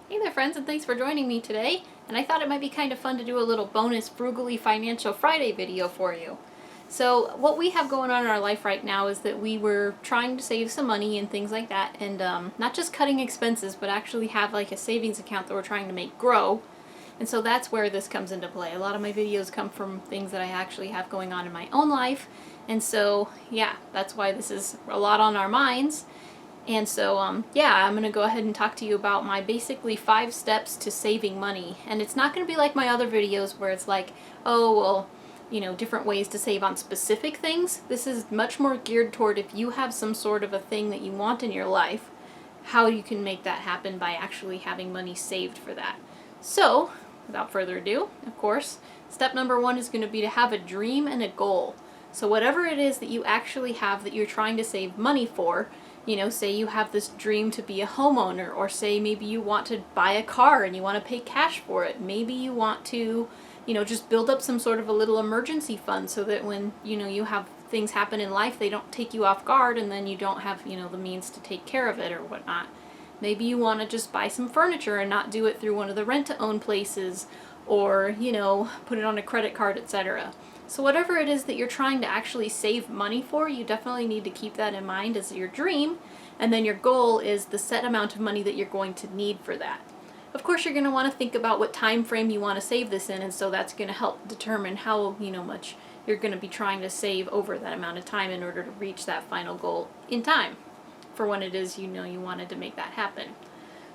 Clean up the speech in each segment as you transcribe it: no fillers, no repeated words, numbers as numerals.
Hey there friends, and thanks for joining me today. And I thought it might be kind of fun to do a little bonus Frugally Financial Friday video for you. So what we have going on in our life right now is that we were trying to save some money and things like that, and not just cutting expenses, but actually have like a savings account that we're trying to make grow. And so that's where this comes into play. A lot of my videos come from things that I actually have going on in my own life. And so, yeah, that's why this is a lot on our minds. And so, yeah, I'm going to go ahead and talk to you about my basically 5 steps to saving money. And it's not going to be like my other videos where it's like, oh, well, you know, different ways to save on specific things. This is much more geared toward if you have some sort of a thing that you want in your life, how you can make that happen by actually having money saved for that. So, without further ado, of course, step number 1 is going to be to have a dream and a goal. So whatever it is that you actually have that you're trying to save money for, you know, say you have this dream to be a homeowner, or say maybe you want to buy a car and you want to pay cash for it. Maybe you want to, you know, just build up some sort of a little emergency fund so that when, you know, you have things happen in life, they don't take you off guard and then you don't have, you know, the means to take care of it or whatnot. Maybe you want to just buy some furniture and not do it through one of the rent-to-own places, or, you know, put it on a credit card, etc. So whatever it is that you're trying to actually save money for, you definitely need to keep that in mind as your dream, and then your goal is the set amount of money that you're going to need for that. Of course, you're going to want to think about what time frame you want to save this in, and so that's going to help determine how, you know, much you're going to be trying to save over that amount of time in order to reach that final goal in time for when it is, you know, you wanted to make that happen.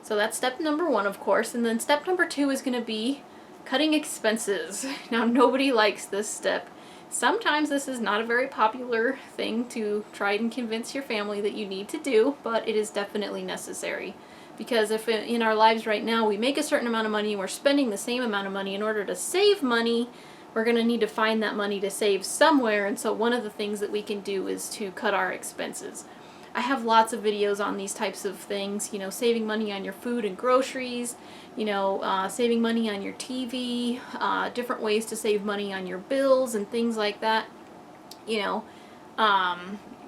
So that's step number 1, of course, and then step number 2 is going to be cutting expenses. Now, nobody likes this step. Sometimes this is not a very popular thing to try and convince your family that you need to do, but it is definitely necessary. Because if in our lives right now we make a certain amount of money and we're spending the same amount of money, in order to save money, we're going to need to find that money to save somewhere, and so one of the things that we can do is to cut our expenses. I have lots of videos on these types of things, you know, saving money on your food and groceries, you know, saving money on your TV, different ways to save money on your bills and things like that, you know,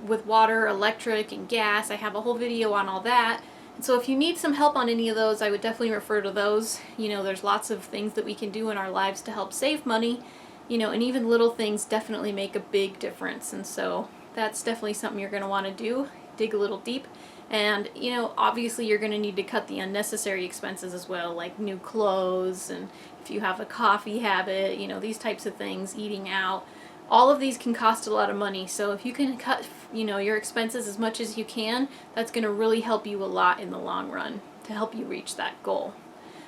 with water, electric, and gas. I have a whole video on all that. And so if you need some help on any of those, I would definitely refer to those. You know, there's lots of things that we can do in our lives to help save money, you know, and even little things definitely make a big difference. And so that's definitely something you're going to want to do. Dig a little deep, and you know, obviously you're going to need to cut the unnecessary expenses as well, like new clothes, and if you have a coffee habit, you know, these types of things, eating out, all of these can cost a lot of money. So if you can cut, you know, your expenses as much as you can, that's going to really help you a lot in the long run to help you reach that goal.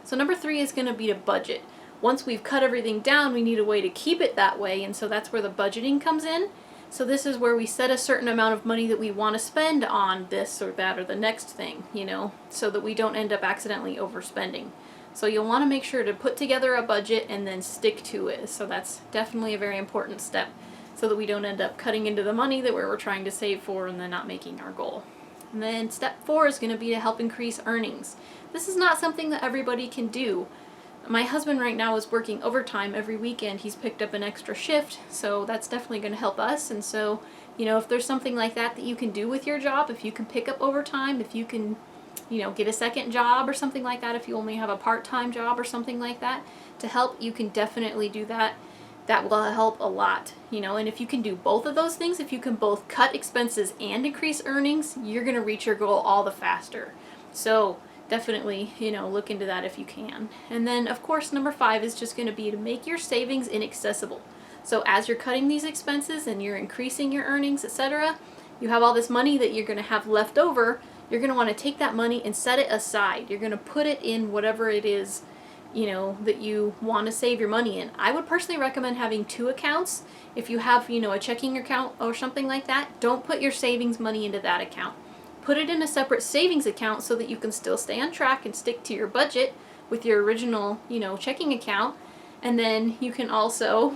So number 3 is going to be to budget. Once we've cut everything down, we need a way to keep it that way, and so that's where the budgeting comes in. So this is where we set a certain amount of money that we want to spend on this or that or the next thing, you know, so that we don't end up accidentally overspending. So you'll want to make sure to put together a budget and then stick to it. So that's definitely a very important step, so that we don't end up cutting into the money that we're trying to save for and then not making our goal. And then step 4 is going to be to help increase earnings. This is not something that everybody can do. My husband right now is working overtime every weekend. He's picked up an extra shift, so that's definitely going to help us. And so, you know, if there's something like that that you can do with your job, if you can pick up overtime, if you can, you know, get a second job or something like that, if you only have a part-time job or something like that to help, you can definitely do that. That will help a lot, you know, and if you can do both of those things, if you can both cut expenses and increase earnings, you're going to reach your goal all the faster. So definitely, you know, look into that if you can. And then, of course, number 5 is just going to be to make your savings inaccessible. So as you're cutting these expenses and you're increasing your earnings, etc., you have all this money that you're going to have left over. You're going to want to take that money and set it aside. You're going to put it in whatever it is, you know, that you want to save your money in. I would personally recommend having 2 accounts. If you have, you know, a checking account or something like that, don't put your savings money into that account. Put it in a separate savings account so that you can still stay on track and stick to your budget with your original, you know, checking account. And then you can also,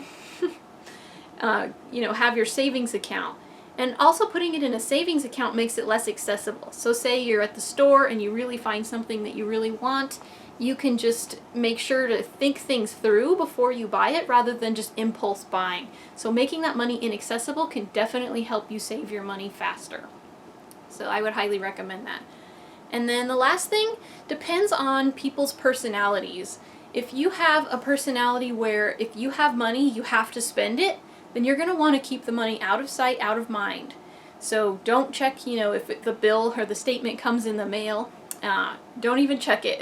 you know, have your savings account. And also putting it in a savings account makes it less accessible. So say you're at the store and you really find something that you really want, you can just make sure to think things through before you buy it rather than just impulse buying. So making that money inaccessible can definitely help you save your money faster. So I would highly recommend that. And then the last thing depends on people's personalities. If you have a personality where if you have money, you have to spend it, then you're going to want to keep the money out of sight, out of mind. So don't check, if the bill or the statement comes in the mail. Don't even check it.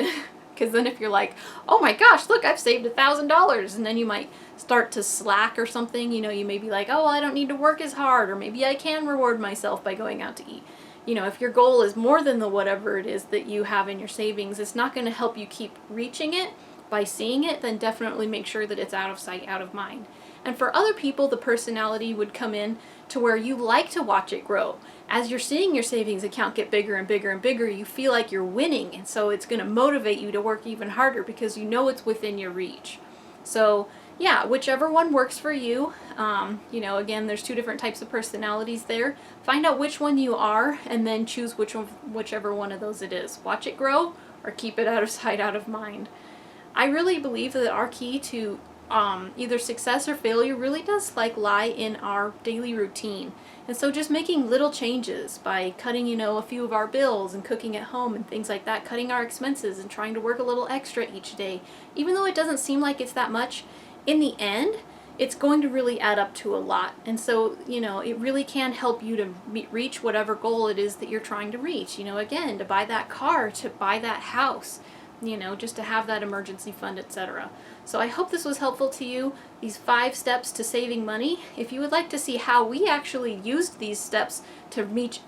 Because then if you're like, oh my gosh, look, I've saved $1,000, and then you might start to slack or something, you may be like, oh, well, I don't need to work as hard, or maybe I can reward myself by going out to eat. If your goal is more than the whatever it is that you have in your savings, it's not going to help you keep reaching it by seeing it, then definitely make sure that it's out of sight, out of mind. And for other people, the personality would come in to where you like to watch it grow. As you're seeing your savings account get bigger and bigger and bigger, you feel like you're winning, and so it's going to motivate you to work even harder because you know it's within your reach. So yeah, whichever one works for you. Again, there's 2 different types of personalities there. Find out which one you are, and then choose whichever one of those it is. Watch it grow, or keep it out of sight, out of mind. I really believe that our key to either success or failure really does lie in our daily routine. And so just making little changes by cutting, a few of our bills and cooking at home and things like that, cutting our expenses and trying to work a little extra each day. Even though it doesn't seem like it's that much, in the end, it's going to really add up to a lot. And so, it really can help you to reach whatever goal it is that you're trying to reach. Again, to buy that car, to buy that house, just to have that emergency fund, etc. So I hope this was helpful to you, these 5 steps to saving money. If you would like to see how we actually used these steps to reach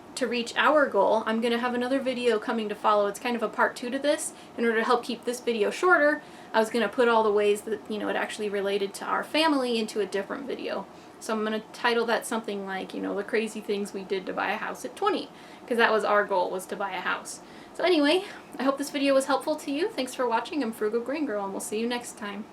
our goal, I'm going to have another video coming to follow. It's kind of a part 2 to this. In order to help keep this video shorter, I was going to put all the ways that, it actually related to our family into a different video. So I'm going to title that something like, the crazy things we did to buy a house at 20, because that was our goal, was to buy a house. So anyway, I hope this video was helpful to you. Thanks for watching. I'm Frugal Green Girl, and we'll see you next time.